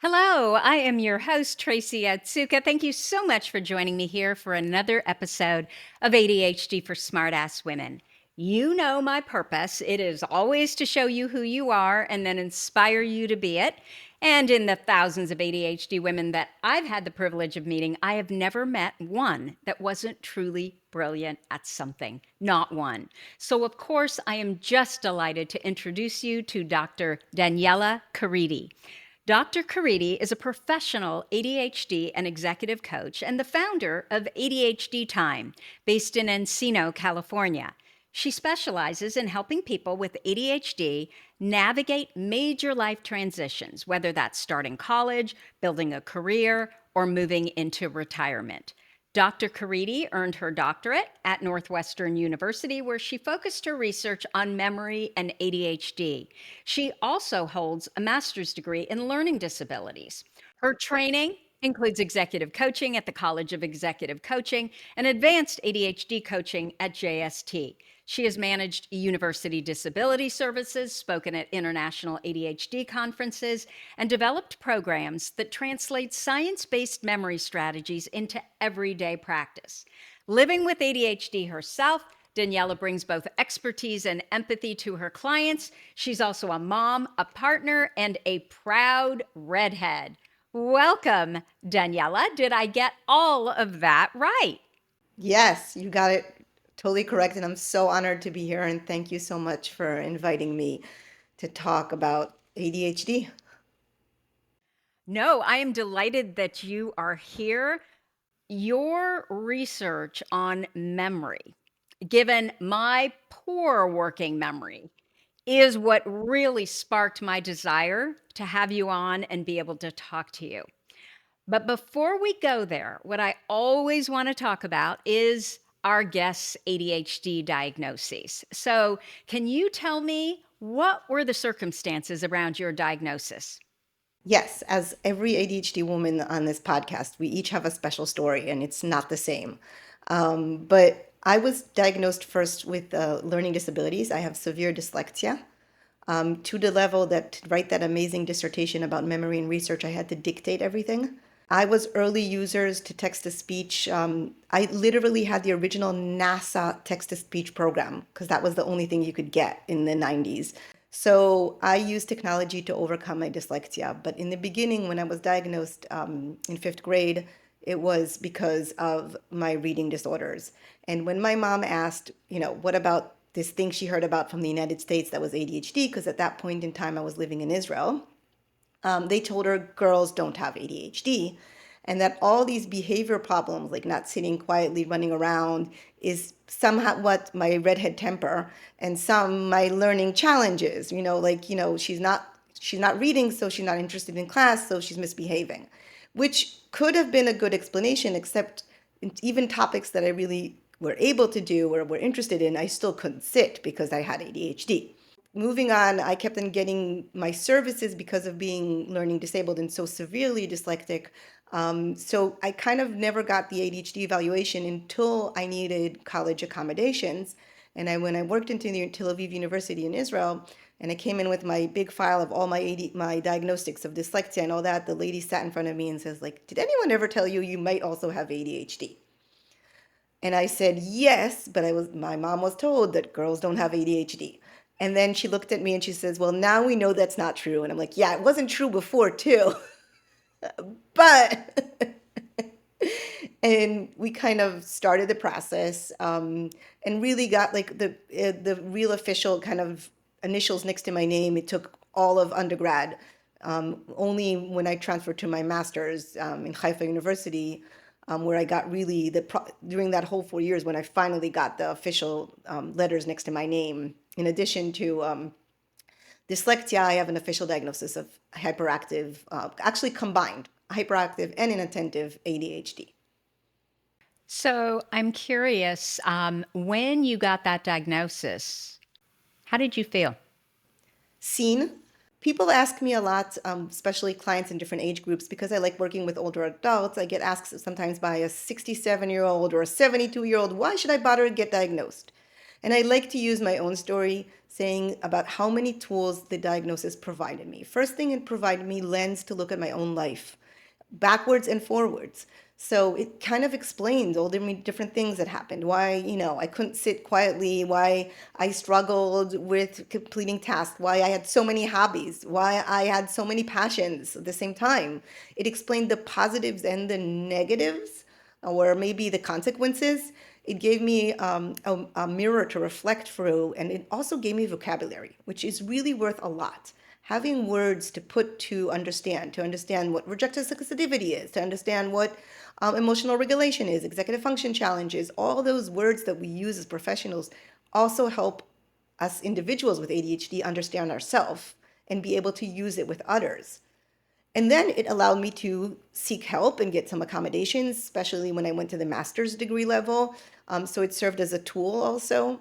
Hello, I am your host, Tracy Otsuka. Thank you so much for joining me here for another episode of ADHD for Smartass Women. You know my purpose. It is always to show you who you are and then inspire you to be it. And in the thousands of ADHD women that I've had the privilege of meeting, I have never met one that wasn't truly brilliant at something. Not one. So, of course, I am just delighted to introduce you to Dr. Daniella Karidi. Dr. Karidi is a professional ADHD and executive coach and the founder of ADHD Time, based in Encino, California. She specializes in helping people with ADHD navigate major life transitions, whether that's starting college, building a career, or moving into retirement. Dr. Karidi earned her doctorate at Northwestern University, where she focused her research on memory and ADHD. She also holds a master's degree in learning disabilities. Her training includes executive coaching at the College of Executive Coaching and advanced ADHD coaching at JST. She has managed university disability services, spoken at international ADHD conferences, and developed programs that translate science-based memory strategies into everyday practice. Living with ADHD herself, Daniella brings both expertise and empathy to her clients. She's also a mom, a partner, and a proud redhead. Welcome, Daniella. Did I get all of that right? Yes, you got it totally correct. And I'm so honored to be here. And thank you so much for inviting me to talk about ADHD. No, I am delighted that you are here. Your research on memory, given my poor working memory, is what really sparked my desire to have you on and be able to talk to you. But before we go there, what I always want to talk about is our guest's ADHD diagnoses. So, can you tell me what were the circumstances around your diagnosis? Yes, as every ADHD woman on this podcast, we each have a special story and it's not the same. But I was diagnosed first with learning disabilities. I have severe dyslexia. To the level that to write that amazing dissertation about memory and research, I had to dictate everything. I was early users to text to speech. I literally had the original NASA text to speech program because that was the only thing you could get in the 90s. So I used technology to overcome my dyslexia. But in the beginning, when I was diagnosed in fifth grade, it was because of my reading disorders. And when my mom asked, what about this thing she heard about from the United States that was ADHD, because at that point in time I was living in Israel, they told her girls don't have ADHD, and that all these behavior problems, like not sitting quietly, running around, is somehow what my redhead temper and some my learning challenges. She's not reading, so she's not interested in class, so she's misbehaving, which could have been a good explanation, except even topics that I really were able to do or were interested in, I still couldn't sit because I had ADHD. Moving on, I kept on getting my services because of being learning disabled and so severely dyslexic. So I kind of never got the ADHD evaluation until I needed college accommodations. When I worked into the Tel Aviv University in Israel, and I came in with my big file of all my diagnostics of dyslexia and all that, the lady sat in front of me and says, like, "Did anyone ever tell you you might also have ADHD?" And I said, "Yes, but my mom was told that girls don't have ADHD." And then she looked at me and she says, "Well, now we know that's not true." And I'm like, "Yeah, it wasn't true before too." But and we kind of started the process, and really got like the real official kind of initials next to my name. It took all of undergrad. Only when I transferred to my master's in Haifa University, where I got really during that whole 4 years when I finally got the official letters next to my name. In addition to dyslexia, I have an official diagnosis of hyperactive, actually combined hyperactive and inattentive ADHD. So, I'm curious, when you got that diagnosis, how did you feel? Seen. People ask me a lot, especially clients in different age groups, because I like working with older adults. I get asked sometimes by a 67-year-old or a 72-year-old, why should I bother to get diagnosed? And I like to use my own story. saying about how many tools the diagnosis provided me. First thing, it provided me lens to look at my own life, backwards and forwards. So it kind of explains all the different things that happened. Why, I couldn't sit quietly, why I struggled with completing tasks, why I had so many hobbies, why I had so many passions at the same time. It explained the positives and the negatives, or maybe the consequences. It gave me a mirror to reflect through, and it also gave me vocabulary, which is really worth a lot. Having words to put to understand what rejective sensitivity is, to understand what emotional regulation is, executive function challenges, all those words that we use as professionals also help us individuals with ADHD understand ourselves and be able to use it with others. And then it allowed me to seek help and get some accommodations, especially when I went to the master's degree level. So it served as a tool also.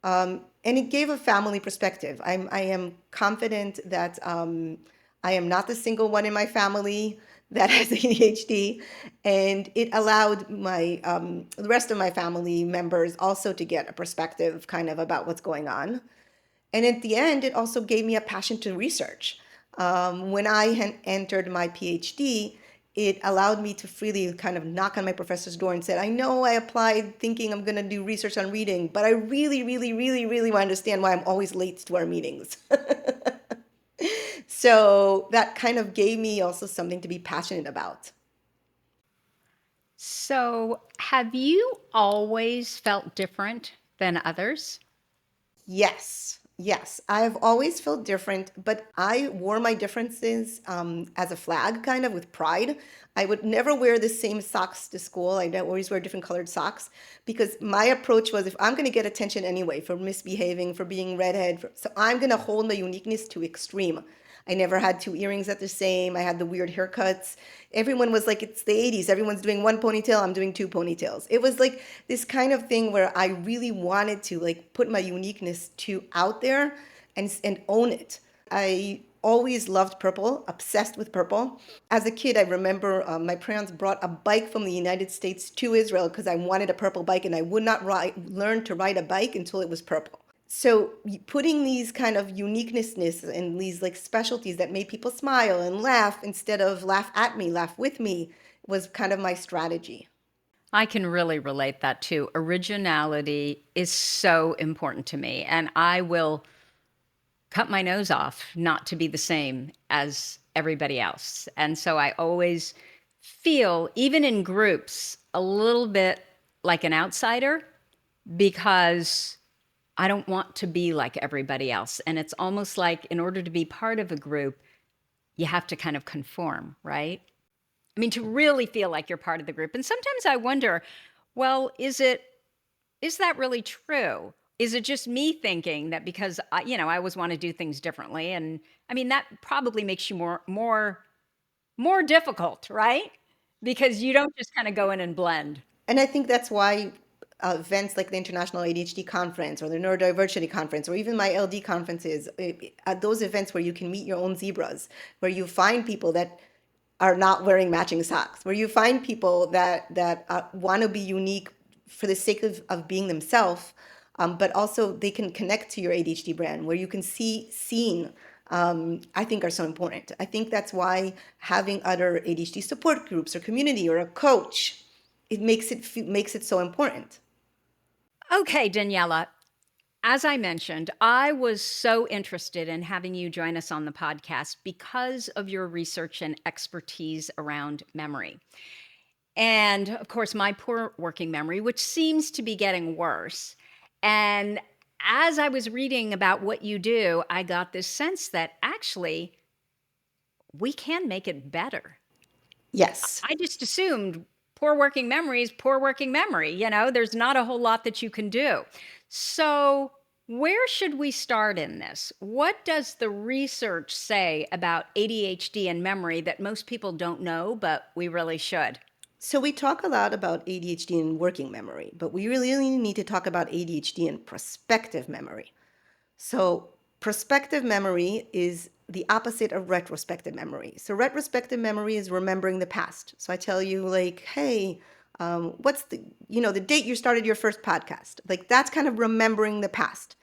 And it gave a family perspective. I am confident that I am not the single one in my family that has ADHD, and it allowed the rest of my family members also to get a perspective kind of about what's going on. And at the end, it also gave me a passion to research. When I had entered my PhD, it allowed me to freely kind of knock on my professor's door and said, I know I applied thinking I'm going to do research on reading, but I really, really, really, really want to understand why I'm always late to our meetings. So that kind of gave me also something to be passionate about. So, have you always felt different than others? Yes, yes. I've always felt different, but I wore my differences as a flag, kind of with pride. I would never wear the same socks to school. I'd always wear different colored socks because my approach was if I'm going to get attention anyway for misbehaving, for being redhead, so I'm going to hold my uniqueness to extreme. I never had two earrings that the same. I had the weird haircuts. Everyone was like, it's the 80s. Everyone's doing one ponytail. I'm doing two ponytails. It was like this kind of thing where I really wanted to like put my uniqueness to out there and own it. I always loved purple, obsessed with purple. As a kid, I remember my parents brought a bike from the United States to Israel because I wanted a purple bike and I would not learn to ride a bike until it was purple. So putting these kind of uniquenesses and these like specialties that made people smile and laugh instead of laugh at me, laugh with me was kind of my strategy. I can really relate that too. Originality is so important to me, and I will cut my nose off not to be the same as everybody else. And so I always feel, even in groups, a little bit like an outsider because I don't want to be like everybody else. And it's almost like in order to be part of a group, you have to kind of conform, right? I mean, to really feel like you're part of the group. And sometimes I wonder, well, is that really true? Is it just me thinking that because I always want to do things differently? And I mean, that probably makes you more difficult, right? Because you don't just kind of go in and blend. And I think that's why events like the International ADHD Conference or the Neurodiversity Conference or even my LD conferences, at those events where you can meet your own zebras, where you find people that are not wearing matching socks, where you find people that want to be unique for the sake of being themselves, but also they can connect to your ADHD brand, where you can see seen. I think are so important. I think that's why having other ADHD support groups or community or a coach, makes it so important. Okay, Daniela, as I mentioned, I was so interested in having you join us on the podcast because of your research and expertise around memory. And of course, my poor working memory, which seems to be getting worse. And as I was reading about what you do, I got this sense that actually we can make it better. Yes. I just assumed poor working memory is poor working memory. There's not a whole lot that you can do. So, where should we start in this? What does the research say about ADHD and memory that most people don't know, but we really should? So we talk a lot about ADHD and working memory, but we really need to talk about ADHD and prospective memory. So prospective memory is the opposite of retrospective memory. So retrospective memory is remembering the past. So I tell you like, hey, what's the date you started your first podcast? Like that's kind of remembering the past.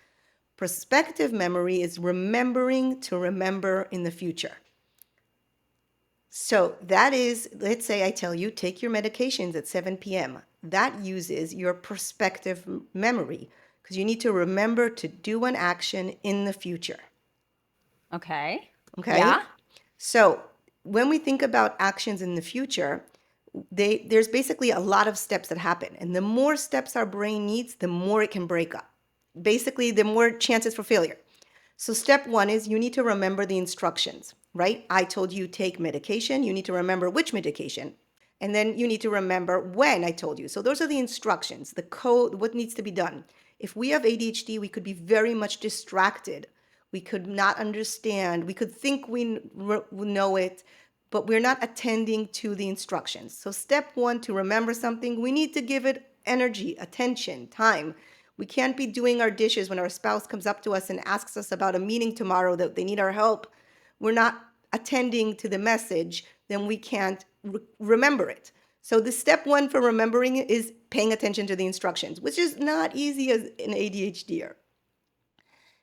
Prospective memory is remembering to remember in the future. So that is, let's say I tell you, take your medications at 7 p.m. That uses your prospective memory because you need to remember to do an action in the future. Okay. Okay? Yeah. So when we think about actions in the future, there's basically a lot of steps that happen. And the more steps our brain needs, the more it can break up. Basically, the more chances for failure. So step one is you need to remember the instructions, right? I told you take medication. You need to remember which medication. And then you need to remember when I told you. So those are the instructions, the code, what needs to be done. If we have ADHD, we could be very much distracted. We could not understand. We could think we know it, but we're not attending to the instructions. So step one, to remember something, we need to give it energy, attention, time. We can't be doing our dishes when our spouse comes up to us and asks us about a meeting tomorrow that they need our help. We're not attending to the message, then we can't remember it. So the step one for remembering it is paying attention to the instructions, which is not easy as an ADHDer.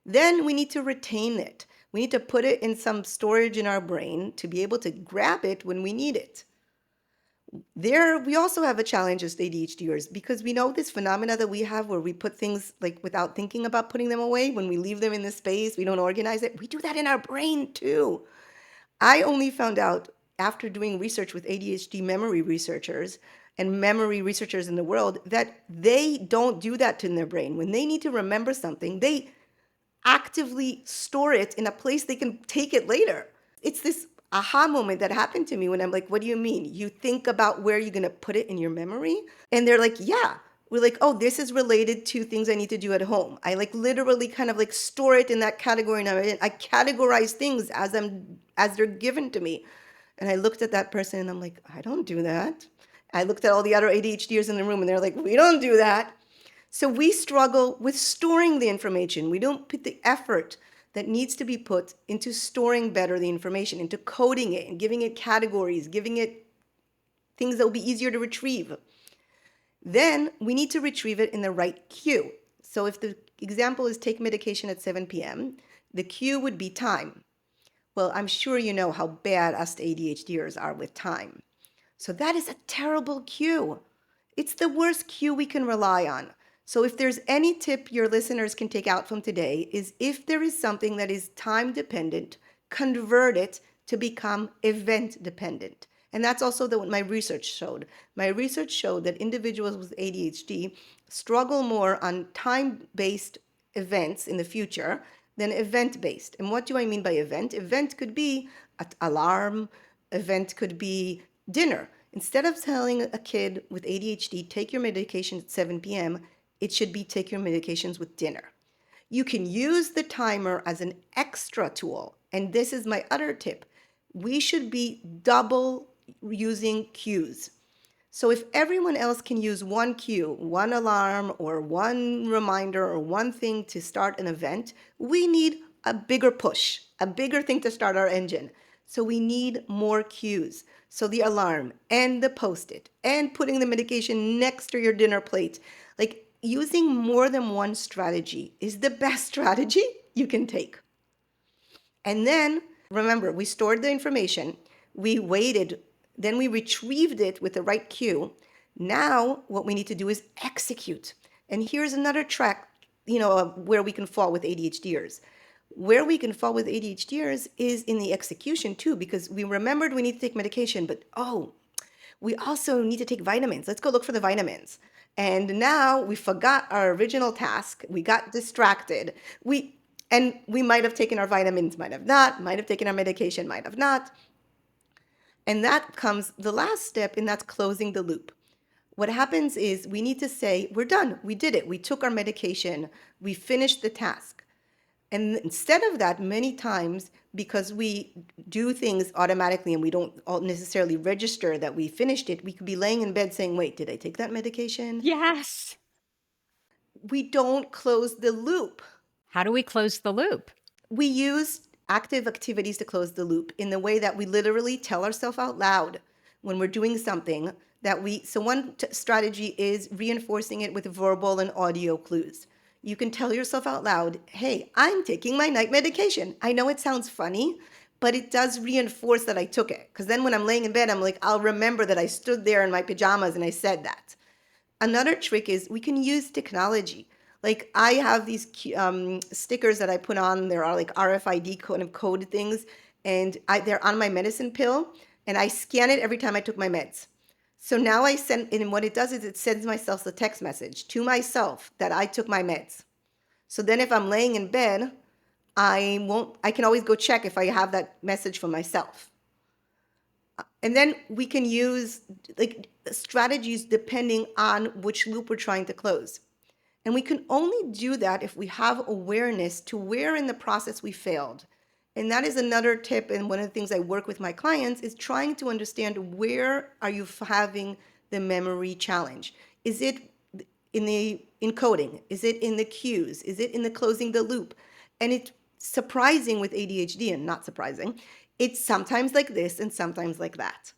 Then we need to retain it. We need to put it in some storage in our brain to be able to grab it when we need it. There, we also have a challenge as ADHDers because we know this phenomena that we have where we put things like without thinking about putting them away. When we leave them in the space, we don't organize it. We do that in our brain too. I only found out after doing research with ADHD memory researchers and memory researchers in the world that they don't do that in their brain. When they need to remember something, they actively store it in a place they can take it later. It's this aha moment that happened to me when I'm like, what do you mean? You think about where you're going to put it in your memory? And they're like, yeah. We're like, oh, this is related to things I need to do at home. I like literally kind of like store it in that category. And I categorize things as they're given to me. And I looked at that person and I'm like, I don't do that. I looked at all the other ADHDers in the room and they're like, we don't do that. So we struggle with storing the information. We don't put the effort that needs to be put into storing better the information, into coding it and giving it categories, giving it things that will be easier to retrieve. Then we need to retrieve it in the right cue. So if the example is take medication at 7 p.m., the cue would be time. Well, I'm sure you know how bad us ADHDers are with time. So that is a terrible cue. It's the worst cue we can rely on. So if there's any tip your listeners can take out from today is if there is something that is time dependent, convert it to become event dependent. And that's also what my research showed. My research showed that individuals with ADHD struggle more on time-based events in the future than event-based. And what do I mean by event? Event could be an alarm, event could be dinner. Instead of telling a kid with ADHD, take your medication at 7 p.m., it should be take your medications with dinner. You can use the timer as an extra tool. And this is my other tip. We should be double using cues. So if everyone else can use one cue, one alarm, or one reminder, or one thing to start an event, we need a bigger push, a bigger thing to start our engine. So we need more cues. So the alarm and the post-it and putting the medication next to your dinner plate, like using more than one strategy is the best strategy you can take. And then remember, we stored the information, we waited, then we retrieved it with the right cue. Now, what we need to do is execute. And here's another track, where we can fall with ADHDers. Where we can fall with ADHDers is in the execution too, because we remembered we need to take medication, but we also need to take vitamins. Let's go look for the vitamins. And now we forgot our original task. We got distracted. We might have taken our vitamins, might have not, might have taken our medication, might have not. And that comes the last step, and that's closing the loop. What happens is we need to say, we're done. We did it. We took our medication. We finished the task. And instead of that, many times, because we do things automatically and we don't necessarily register that we finished it, we could be laying in bed saying, wait, did I take that medication? Yes. We don't close the loop. How do we close the loop? We use active activities to close the loop in the way that we literally tell ourselves out loud when we're doing something so one strategy is reinforcing it with verbal and audio clues. you can tell yourself out loud, hey, I'm taking my night medication. I know it sounds funny, but it does reinforce that I took it. Because then when I'm laying in bed, I'm like, I'll remember that I stood there in my pajamas and I said that. Another trick is we can use technology. Like I have these stickers that I put on. There are like RFID kind of code things, and they're on my medicine pill, and I scan it every time I took my meds. So now I send, and what it does is it sends myself the text message to myself that I took my meds. So then if I'm laying in bed, I can always go check if I have that message for myself. And then we can use like strategies depending on which loop we're trying to close. And we can only do that if we have awareness to where in the process we failed. And that is another tip. And one of the things I work with my clients is trying to understand, where are you having the memory challenge? Is it in the encoding? Is it in the cues? Is it in the closing the loop? And it's surprising with ADHD, and not surprising, it's sometimes like this and sometimes like that.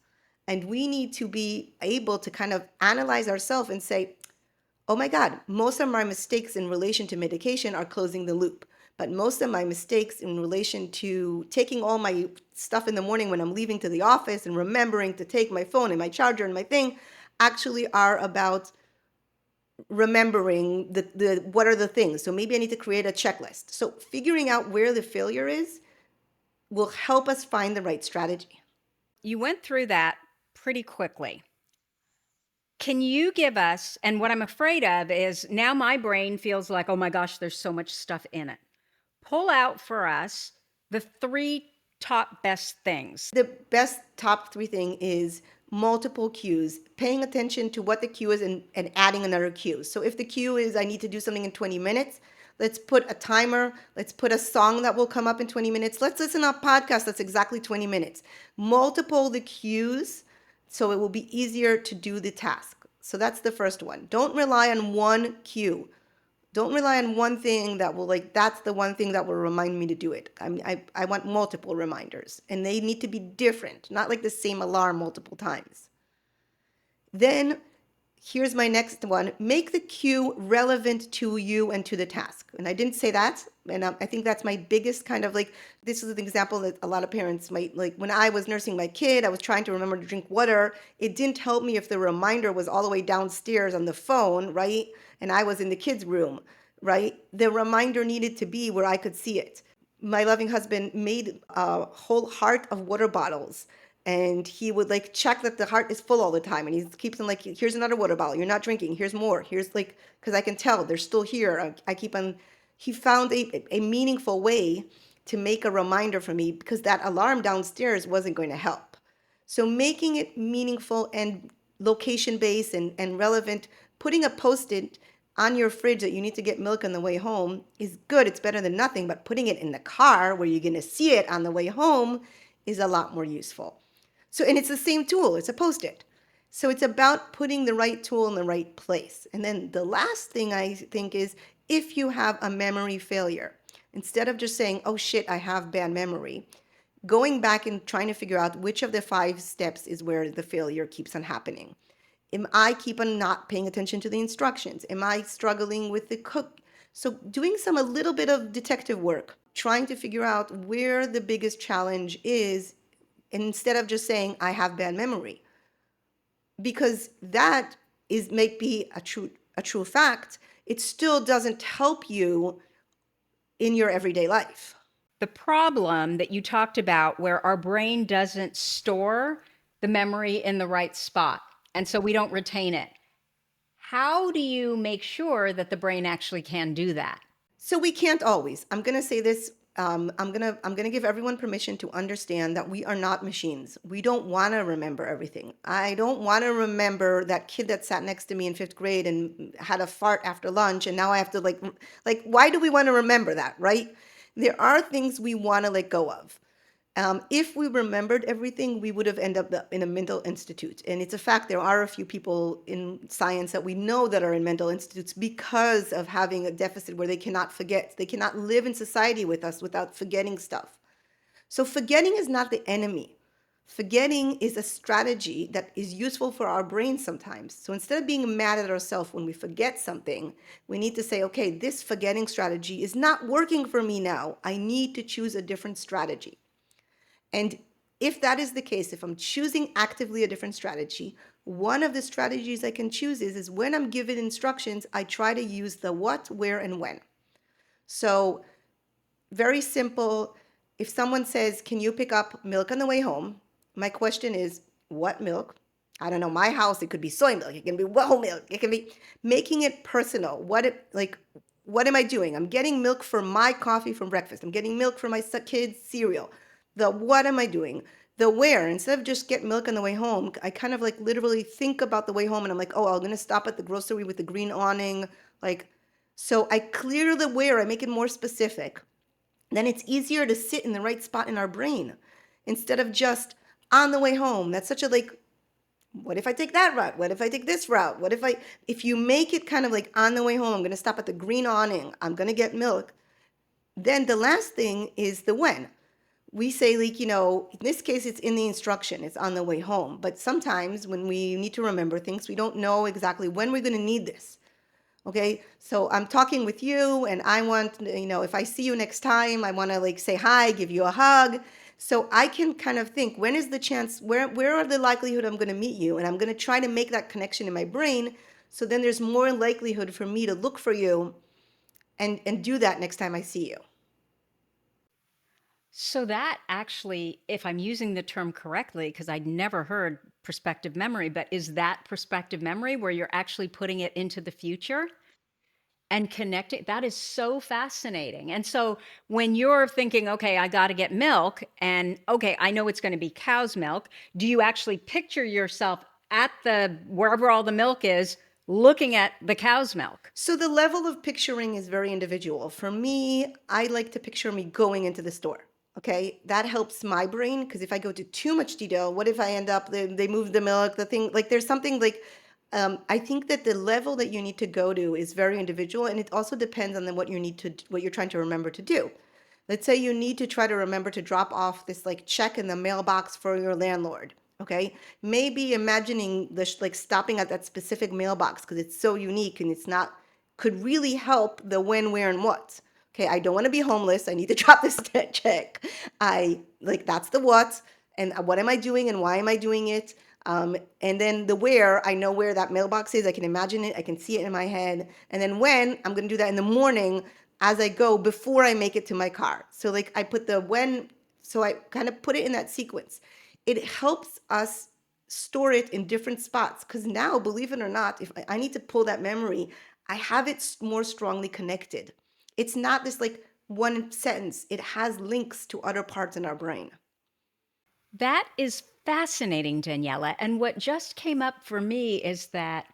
And we need to be able to kind of analyze ourselves and say, oh my God, most of my mistakes in relation to medication are closing the loop. But most of my mistakes in relation to taking all my stuff in the morning when I'm leaving to the office and remembering to take my phone and my charger and my thing actually are about remembering the what are the things. So maybe I need to create a checklist. So figuring out where the failure is will help us find the right strategy. You went through that pretty quickly. Can you give us, and what I'm afraid of is now my brain feels like, oh my gosh, there's so much stuff in it. Pull out for us the three top best things. The best top three thing is multiple cues, paying attention to what the cue is, and adding another cue. So if the cue is I need to do something in 20 minutes, let's put a timer. Let's put a song that will come up in 20 minutes. Let's listen to a podcast that's exactly 20 minutes. Multiple the cues so it will be easier to do the task. So that's the first one. Don't rely on one cue. Don't rely on one thing that will, like, that's the one thing that will remind me to do it. I want multiple reminders, and they need to be different, not like the same alarm multiple times. Then here's my next one. Make the cue relevant to you and to the task. And I didn't say that. And I think that's my biggest kind of like, this is an example that a lot of parents might like. When I was nursing my kid, I was trying to remember to drink water. It didn't help me if the reminder was all the way downstairs on the phone, right? And I was in the kids' room, right? The reminder needed to be where I could see it. My loving husband made a whole heart of water bottles, and he would like check that the heart is full all the time, and he keeps on like, here's another water bottle, you're not drinking, here's more, here's like, because I can tell they're still here. I keep on. He found a meaningful way to make a reminder for me, because that alarm downstairs wasn't going to help. So making it meaningful and location based and relevant, putting a post-it on your fridge that you need to get milk on the way home is good. It's better than nothing. But putting it in the car where you're going to see it on the way home is a lot more useful. So, and it's the same tool, it's a post-it. So it's about putting the right tool in the right place. And then the last thing I think is, if you have a memory failure, instead of just saying, oh shit, I have bad memory, going back and trying to figure out which of the 5 steps is where the failure keeps on happening. Am I keep on not paying attention to the instructions? Am I struggling with the cook? So doing a little bit of detective work, trying to figure out where the biggest challenge is, instead of just saying I have bad memory, because that is may be a true fact. It still doesn't help you in your everyday life. The problem that you talked about, where our brain doesn't store the memory in the right spot, and so we don't retain it. How do you make sure that the brain actually can do that? So we can't always. I'm gonna say this. I'm gonna give everyone permission to understand that we are not machines. We don't want to remember everything. I don't want to remember that kid that sat next to me in 5th grade and had a fart after lunch, and now I have to like. Why do we want to remember that, right? There are things we want to let go of. If we remembered everything, we would have ended up in a mental institute. And it's a fact, there are a few people in science that we know that are in mental institutes because of having a deficit where they cannot forget. They cannot live in society with us without forgetting stuff. So forgetting is not the enemy. Forgetting is a strategy that is useful for our brains sometimes. So instead of being mad at ourselves when we forget something, we need to say, okay, this forgetting strategy is not working for me now. I need to choose a different strategy. And if that is the case, if I'm choosing actively a different strategy, one of the strategies I can choose is when I'm given instructions, I try to use the what, where, and when. So very simple. If someone says, can you pick up milk on the way home? My question is, what milk? I don't know. My house, it could be soy milk. It can be whole milk. It can be making it personal. What am I doing? I'm getting milk for my coffee from breakfast. I'm getting milk for my kids' cereal. The what am I doing? The where. Instead of just get milk on the way home, I kind of like literally think about the way home and I'm like, oh, I'm going to stop at the grocery with the green awning. Like, so I clear the where, I make it more specific. Then it's easier to sit in the right spot in our brain instead of just on the way home. That's such a like, what if I take that route? What if I take this route? If you make it kind of like on the way home, I'm going to stop at the green awning, I'm going to get milk. Then the last thing is the when. We say, like, in this case, it's in the instruction, it's on the way home. But sometimes when we need to remember things, we don't know exactly when we're going to need this. Okay, so I'm talking with you and I want, if I see you next time, I want to like say hi, give you a hug. So I can kind of think, when is the chance, where are the likelihood I'm going to meet you? And I'm going to try to make that connection in my brain. So then there's more likelihood for me to look for you and do that next time I see you. So that actually, if I'm using the term correctly, because I'd never heard prospective memory, but is that prospective memory where you're actually putting it into the future and connecting? That is so fascinating. And so when you're thinking, okay, I got to get milk, and okay, I know it's going to be cow's milk, do you actually picture yourself at the wherever all the milk is, looking at the cow's milk? So the level of picturing is very individual. For me, I like to picture me going into the store. Okay, that helps my brain because if I go to too much detail, what if I end up they move the milk, the thing like there's something like I think that the level that you need to go to is very individual, and it also depends on what you're trying to remember to do. Let's say you need to try to remember to drop off this like check in the mailbox for your landlord. Okay, maybe imagining like stopping at that specific mailbox because it's so unique and it's not could really help the when, where, and what. Okay, I don't want to be homeless. I need to drop this check. I like that's the what and what am I doing and why am I doing it? And then the where, I know where that mailbox is. I can imagine it. I can see it in my head. And then when, I'm going to do that in the morning as I go before I make it to my car. So like I put the when, so I kind of put it in that sequence. It helps us store it in different spots because now, believe it or not, if I need to pull that memory, I have it more strongly connected. It's not this like one sentence, it has links to other parts in our brain. That is fascinating, Daniela. And what just came up for me is that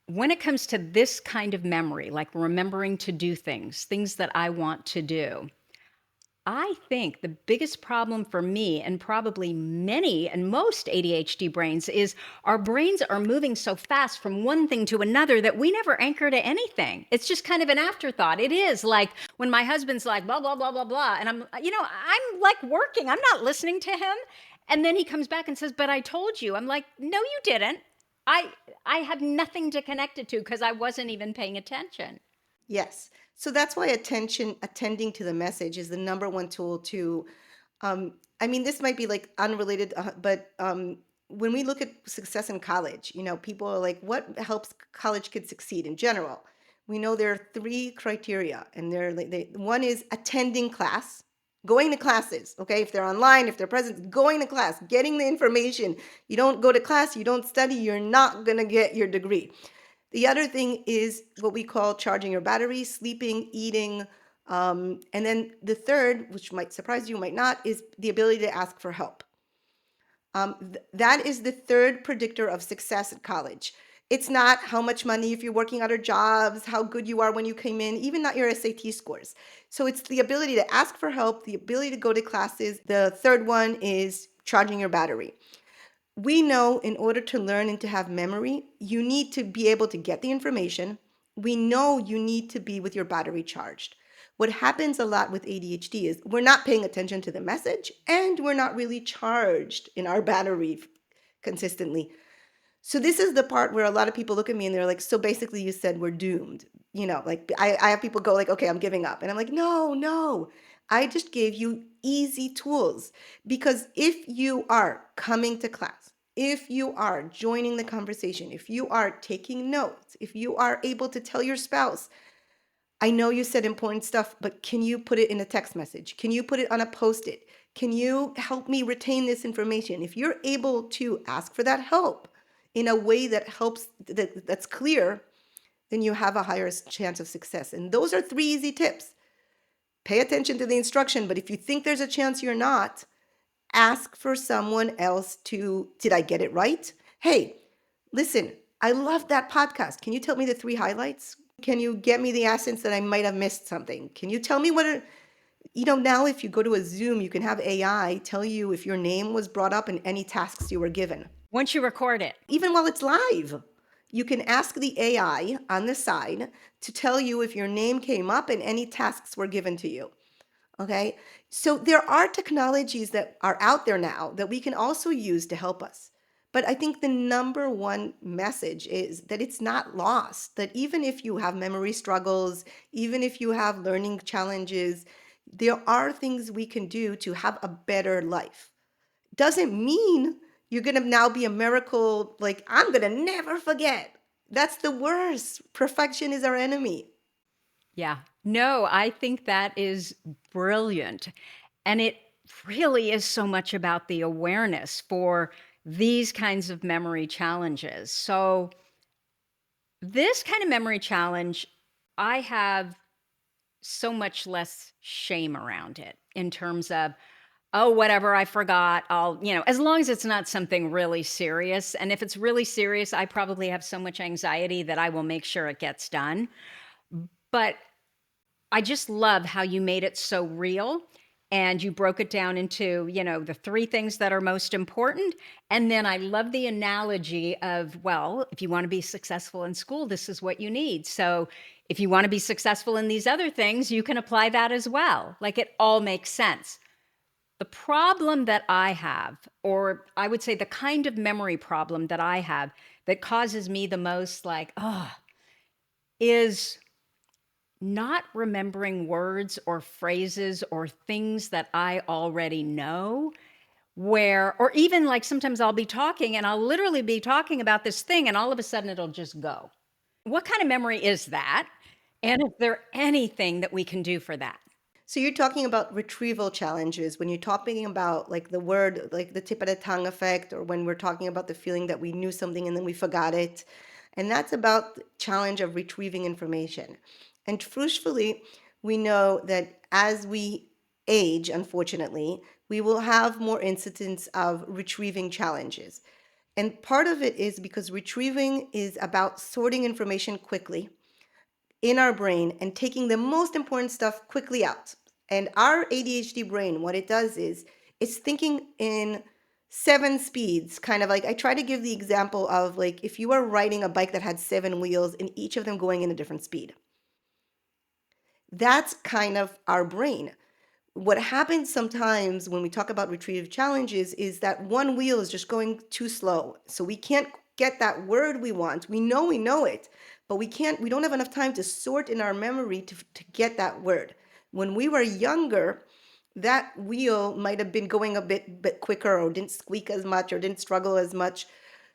when it comes to this kind of memory, like remembering to do things, things that I want to do, I think the biggest problem for me and probably many and most ADHD brains is our brains are moving so fast from one thing to another that we never anchor to anything. It's just kind of an afterthought. It is like when my husband's like, blah, blah, blah, blah, blah. And I'm like working, I'm not listening to him. And then he comes back and says, but I told you. I'm like, no, you didn't. I, I had nothing to connect it to because I wasn't even paying attention. Yes. So that's why attending to the message is the number one tool to, I mean, this might be like unrelated, but when we look at success in college, people are like, what helps college kids succeed in general? We know there are three criteria, and one is attending class, going to classes, okay? If they're online, if they're present, going to class, getting the information. You don't go to class, you don't study, you're not gonna get your degree. The other thing is what we call charging your battery, sleeping, eating. And then the third, which might surprise you, might not, is the ability to ask for help. That is the third predictor of success at college. It's not how much money, if you're working other jobs, how good you are when you came in, even not your SAT scores. So it's the ability to ask for help, the ability to go to classes. The third one is charging your battery. We know in order to learn and to have memory, you need to be able to get the information. We know you need to be with your battery charged. What happens a lot with ADHD is we're not paying attention to the message and we're not really charged in our battery consistently. So this is the part where a lot of people look at me and they're like, so basically you said we're doomed. Like I have people go like, okay, I'm giving up. And I'm like, no, no. I just gave you easy tools because if you are coming to class, if you are joining the conversation, if you are taking notes, if you are able to tell your spouse, I know you said important stuff, but can you put it in a text message? Can you put it on a post-it? Can you help me retain this information? If you're able to ask for that help in a way that helps, that's clear, then you have a higher chance of success. And those are 3 easy tips. Pay attention to the instruction, but if you think there's a chance you're not, ask for someone else to, did I get it right? Hey, listen, I love that podcast. Can you tell me the 3 highlights? Can you get me the essence that I might have missed something? Can you tell me now if you go to a Zoom, you can have AI tell you if your name was brought up in any tasks you were given. Once you record it. Even while it's live, you can ask the AI on the side to tell you if your name came up and any tasks were given to you. Okay. So there are technologies that are out there now that we can also use to help us. But I think the number one message is that it's not lost, that even if you have memory struggles, even if you have learning challenges, there are things we can do to have a better life. Doesn't mean you're going to now be a miracle, like, I'm going to never forget. That's the worst. Perfection is our enemy. Yeah. No, I think that is brilliant. And it really is so much about the awareness for these kinds of memory challenges. So, this kind of memory challenge, I have so much less shame around it in terms of, oh, whatever, I forgot. As long as it's not something really serious. And if it's really serious, I probably have so much anxiety that I will make sure it gets done. But I just love how you made it so real and you broke it down into, the 3 things that are most important. And then I love the analogy of, well, if you want to be successful in school, this is what you need. So if you want to be successful in these other things, you can apply that as well. Like it all makes sense. The problem that I have, or I would say the kind of memory problem that I have that causes me the most is not remembering words or phrases or things that I already know, or even like sometimes I'll be talking and I'll literally be talking about this thing and all of a sudden it'll just go. What kind of memory is that? And is there anything that we can do for that? So you're talking about retrieval challenges when you're talking about like the word, like the tip of the tongue effect, or when we're talking about the feeling that we knew something and then we forgot it. And that's about the challenge of retrieving information. And truthfully, we know that as we age, unfortunately, we will have more incidents of retrieving challenges. And part of it is because retrieving is about sorting information quickly in our brain and taking the most important stuff quickly out. And our ADHD brain, what it does is it's thinking in 7 speeds, kind of like I try to give the example of like if you are riding a bike that had 7 wheels and each of them going in a different speed. That's kind of our brain. What happens sometimes when we talk about retrieve challenges is that one wheel is just going too slow. So we can't get that word we want. We know it, but we don't have enough time to sort in our memory to get that word. When we were younger, that wheel might have been going a bit quicker or didn't squeak as much or didn't struggle as much.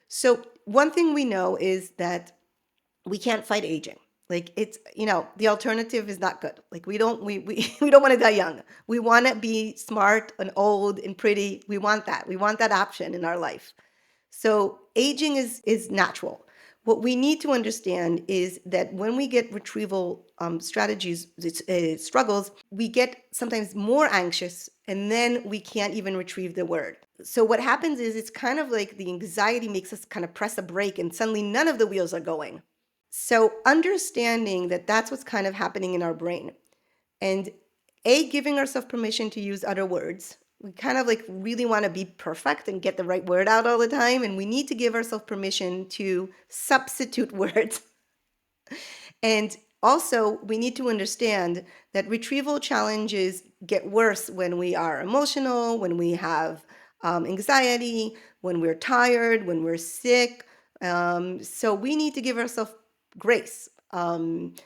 So one thing we know is that we can't fight aging. Like it's, the alternative is not good. Like we don't want to die young. We want to be smart and old and pretty. We want that. We want that option in our life. So aging is natural. What we need to understand is that when we get retrieval strategies, struggles, we get sometimes more anxious and then we can't even retrieve the word. So what happens is it's kind of like the anxiety makes us kind of press a brake and suddenly none of the wheels are going. So understanding that that's what's kind of happening in our brain and giving ourselves permission to use other words. We kind of like really want to be perfect and get the right word out all the time. And we need to give ourselves permission to substitute words. And Also, we need to understand that retrieval challenges get worse when we are emotional, when we have anxiety, when we're tired, when we're sick. So we need to give ourselves grace. And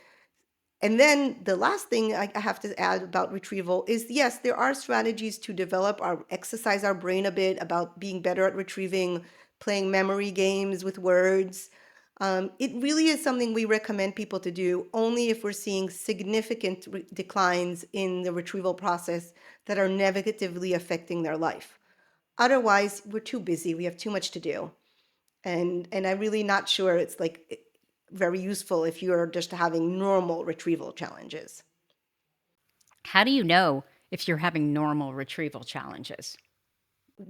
then the last thing I have to add about retrieval is yes, there are strategies to develop our exercise our brain a bit about being better at retrieving, playing memory games with words. It really is something we recommend people to do only if we're seeing significant declines in the retrieval process that are negatively affecting their life. Otherwise, we're too busy, we have too much to do. And I'm really not sure it's like very useful if you're just having normal retrieval challenges. How do you know if you're having normal retrieval challenges?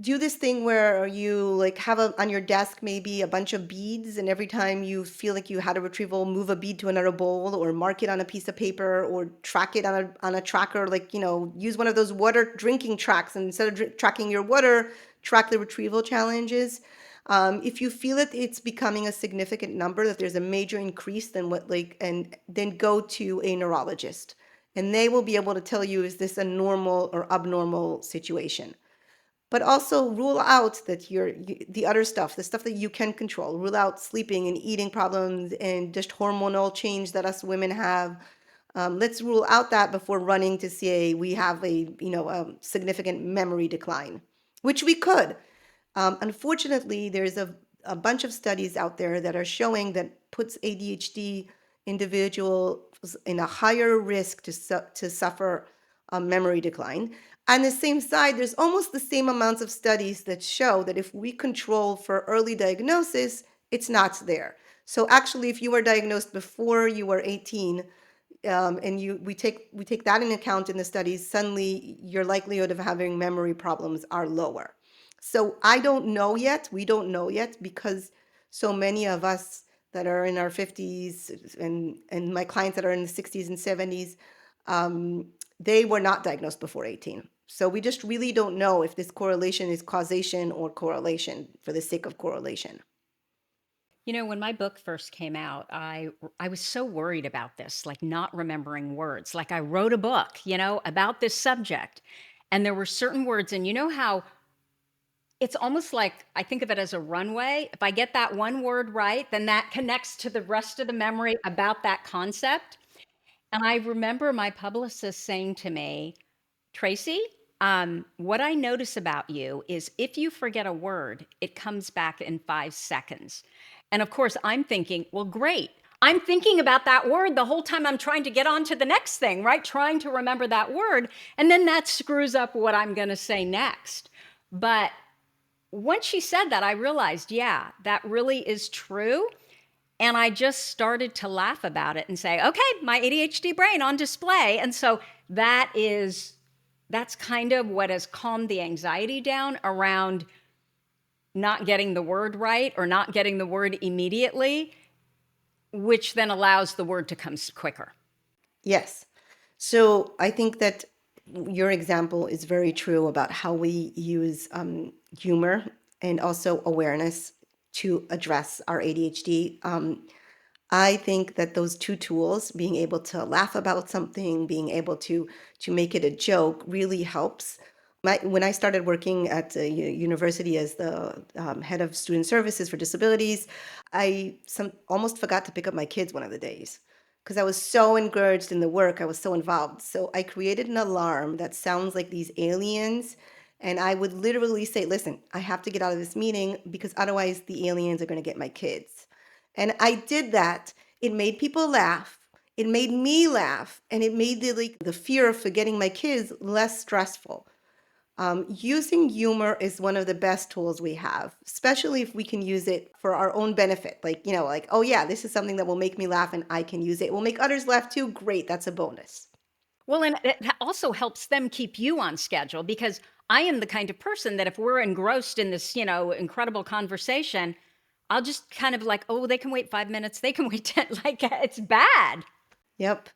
Do this thing where you like have on your desk maybe a bunch of beads, and every time you feel like you had a retrieval, move a bead to another bowl or mark it on a piece of paper or track it on a tracker, like, use one of those water drinking tracks, and instead of tracking your water, track the retrieval challenges. If you feel that it's becoming a significant number, that there's a major increase, then and then go to a neurologist, and they will be able to tell you, is this a normal or abnormal situation? But also rule out that the other stuff, the stuff that you can control. Rule out sleeping and eating problems and just hormonal change that us women have. Let's rule out that before running to say we have a significant memory decline, which we could. Unfortunately, there's a bunch of studies out there that are showing that puts ADHD individuals in a higher risk to suffer a memory decline. On the same side, there's almost the same amounts of studies that show that if we control for early diagnosis, it's not there. So actually, if you were diagnosed before you were 18, and we take that in account in the studies, suddenly your likelihood of having memory problems are lower. So I don't know yet. We don't know yet because so many of us that are in our 50s and my clients that are in the 60s and 70s, they were not diagnosed before 18. So we just really don't know if this correlation is causation or correlation for the sake of correlation. When my book first came out, I was so worried about this, like not remembering words. Like I wrote a book, about this subject, and there were certain words, and you know how it's almost like I think of it as a runway. If I get that one word right, then that connects to the rest of the memory about that concept. And I remember my publicist saying to me, Tracy, what I notice about you is if you forget a word, it comes back in 5 seconds. And of course, I'm thinking, well, great. I'm thinking about that word the whole time I'm trying to get on to the next thing, right? Trying to remember that word. And then that screws up what I'm going to say next. But once she said that, I realized, yeah, that really is true. And I just started to laugh about it and say, okay, my ADHD brain on display. And so that's kind of what has calmed the anxiety down around not getting the word right or not getting the word immediately, which then allows the word to come quicker. Yes. So I think that your example is very true about how we use humor and also awareness to address our ADHD. I think that those two tools, being able to laugh about something, being able to make it a joke, really helps. When I started working at the university as the head of student services for disabilities, I almost forgot to pick up my kids one of the days because I was so engaged in the work. I was so involved. So I created an alarm that sounds like these aliens. And I would literally say, listen, I have to get out of this meeting because otherwise the aliens are going to get my kids. And I did that. It made people laugh. It made me laugh. And it made the fear of forgetting my kids less stressful. Using humor is one of the best tools we have, especially if we can use it for our own benefit. Like, oh yeah, this is something that will make me laugh and I can use it. It will make others laugh too. Great, that's a bonus. Well, and it also helps them keep you on schedule because I am the kind of person that if we're engrossed in this, incredible conversation, I'll just kind of like, oh, they can wait 5 minutes. They can wait 10. Like it's bad. Yep.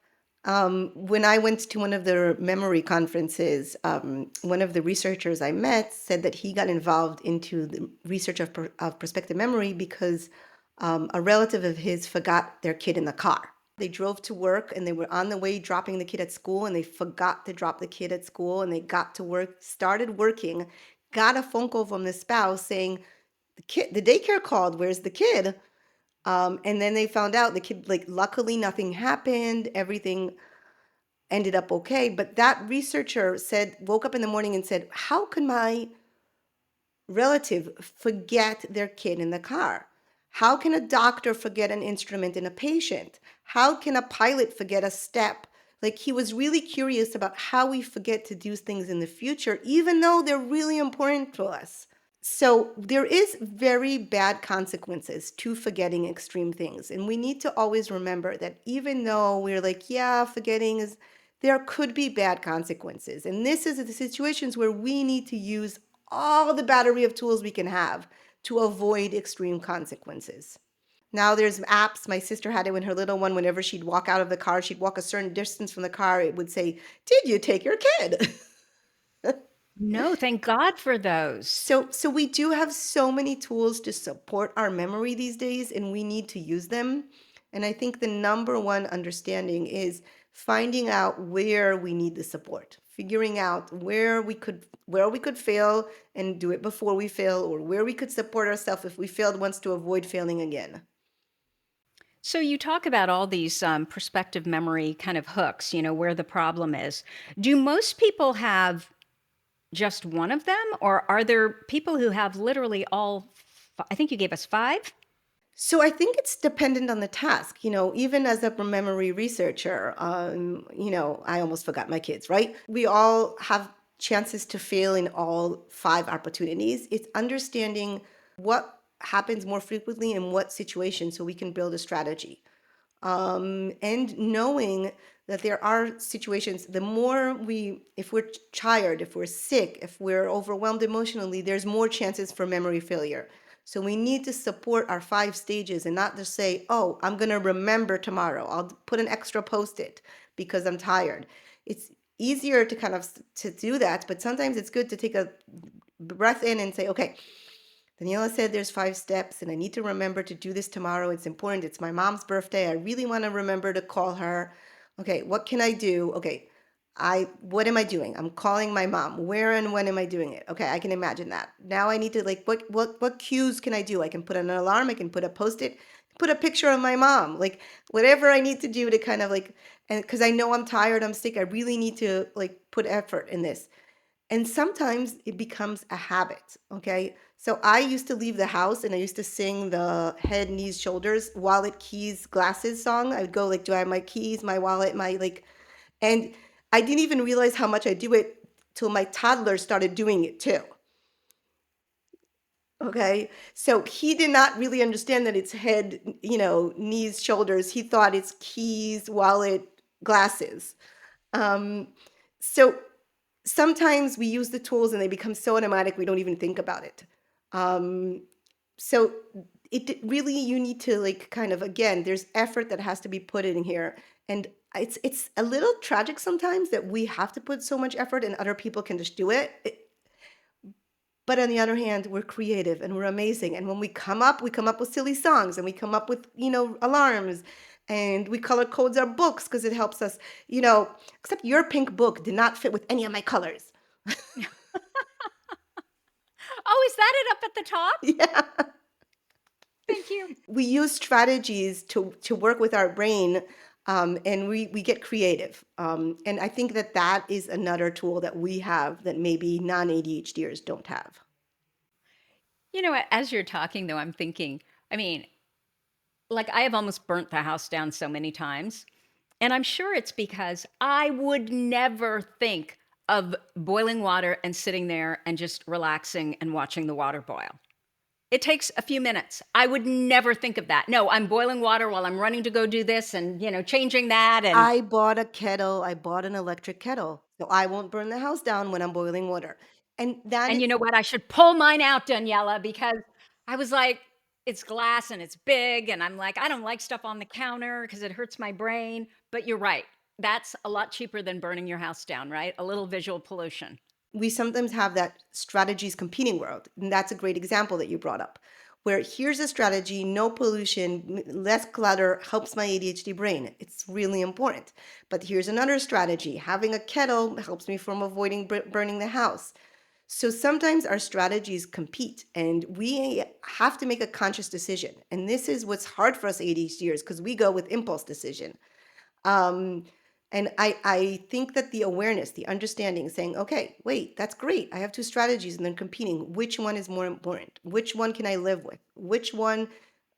When I went to one of their memory conferences, one of the researchers I met said that he got involved into the research of prospective memory because a relative of his forgot their kid in the car. They drove to work and they were on the way dropping the kid at school and they forgot to drop the kid at school and they got to work, started working, got a phone call from the spouse saying, the daycare called, where's the kid? And then they found out the kid, like, luckily nothing happened. Everything ended up okay. But that researcher said, woke up in the morning and said, how could my relative forget their kid in the car? How can a doctor forget an instrument in a patient? How can a pilot forget a step? Like, he was really curious about how we forget to do things in the future, even though they're really important to us. So there is very bad consequences to forgetting extreme things. And we need to always remember that even though we're like, yeah, forgetting is, there could be bad consequences. And this is the situations where we need to use all the battery of tools we can have to avoid extreme consequences. Now there's apps. My sister had it when her little one, whenever she'd walk out of the car, she'd walk a certain distance from the car, it would say, did you take your kid? No, thank God for those. So we do have so many tools to support our memory these days, and we need to use them. And I think the number one understanding is finding out where we need the support, figuring out where we could fail and do it before we fail, or where we could support ourselves if we failed once to avoid failing again. So you talk about all these perspective memory kind of hooks, where the problem is. Do most people have just one of them, or are there people who have literally all? I think you gave us five. So I think it's dependent on the task. Even as a memory researcher, I almost forgot my kids, right? We all have chances to fail in all five opportunities. It's understanding what happens more frequently in what situations so we can build a strategy. And knowing that there are situations, if we're tired, if we're sick, if we're overwhelmed emotionally, there's more chances for memory failure. So we need to support our five stages and not just say, oh, I'm going to remember tomorrow. I'll put an extra post-it because I'm tired. It's easier to kind of to do that, but sometimes it's good to take a breath in and say, okay, Daniela said there's five steps, and I need to remember to do this tomorrow. It's important. It's my mom's birthday. I really want to remember to call her. Okay, what can I do? Okay, what am I doing? I'm calling my mom. Where and when am I doing it? Okay, I can imagine that. Now I need to, like, what cues can I do? I can put an alarm. I can put a post-it, put a picture of my mom. Like, whatever I need to do to kind of like, and because I know I'm tired, I'm sick, I really need to like put effort in this. And sometimes it becomes a habit, okay? So I used to leave the house and I used to sing the head, knees, shoulders, wallet, keys, glasses song. I would go like, do I have my keys, my wallet, my like, and I didn't even realize how much I do it till my toddler started doing it too. Okay. So he did not really understand that it's head, knees, shoulders. He thought it's keys, wallet, glasses. Um, so sometimes we use the tools and they become so automatic we don't even think about it. Um, so it really, you need to like kind of, again, there's effort that has to be put in here, and it's a little tragic sometimes that we have to put so much effort and other people can just do it. But on the other hand, we're creative and we're amazing, and when we come up with silly songs, and we come up with alarms, and we color codes our books because it helps us, except your pink book did not fit with any of my colors. Oh, is that it up at the top? Yeah. Thank you. We use strategies to work with our brain, and we get creative. And I think that is another tool that we have that maybe non-ADHDers don't have. As you're talking, though, I'm thinking, I mean, like I have almost burnt the house down so many times. And I'm sure it's because I would never think of boiling water and sitting there and just relaxing and watching the water boil. It takes a few minutes. I would never think of that. No, I'm boiling water while I'm running to go do this and, changing that. And I bought a kettle. I bought an electric kettle, so I won't burn the house down when I'm boiling water. And that And is you know what? I should pull mine out, Daniela, because I was like, it's glass and it's big. And I'm like, I don't like stuff on the counter because it hurts my brain. But you're right. That's a lot cheaper than burning your house down, right? A little visual pollution. we sometimes have that strategies competing world, and that's a great example that you brought up. where here's a strategy, no pollution, less clutter, helps my ADHD brain. It's really important. But here's another strategy. Having a kettle helps me from avoiding burning the house. So sometimes our strategies compete, and we have to make a conscious decision. And this is what's hard for us ADHDers, because we go with impulse decision. Um, and I think that the awareness, the understanding, saying, okay, wait, that's great. I have two strategies and they're competing. Which one is more important? Which one can I live with? Which one,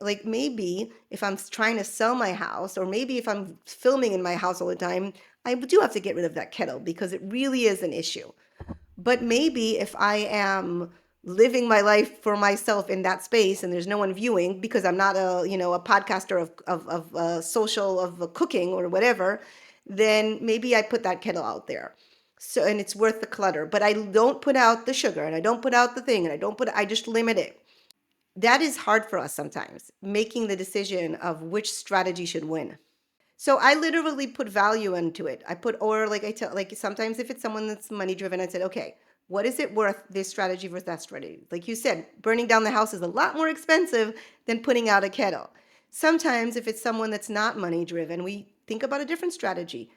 like maybe if I'm trying to sell my house, or maybe if I'm filming in my house all the time, I do have to get rid of that kettle because it really is an issue. But maybe if I am living my life for myself in that space and there's no one viewing because I'm not a podcaster of social of cooking or whatever, then maybe I put that kettle out there. So, and it's worth the clutter, but I don't put out the sugar and I don't put out the thing and I just limit it. That is hard for us sometimes, making the decision of which strategy should win. So I literally put value into it. I put, or like I tell, like sometimes if it's someone that's money driven, I said, okay, what is it worth, this strategy versus that strategy? Like you said, burning down the house is a lot more expensive than putting out a kettle. Sometimes if it's someone that's not money driven, we think about a different strategy.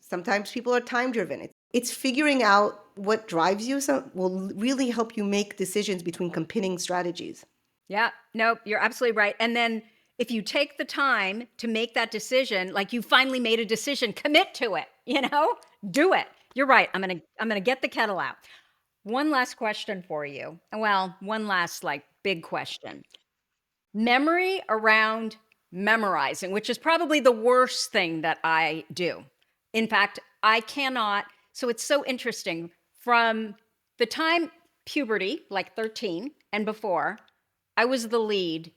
Sometimes people are time driven. It's figuring out what drives you, so will really help you make decisions between competing strategies. Yeah, nope, you're absolutely right. And then if you take the time to make that decision, like you finally made a decision, commit to it, do it. You're right. I'm going to get the kettle out. One last question for you. Well, one last like big question. Memory around memorizing, which is probably the worst thing that I do. In fact, I cannot. So it's so interesting. From the time puberty, like 13 and before, I was the lead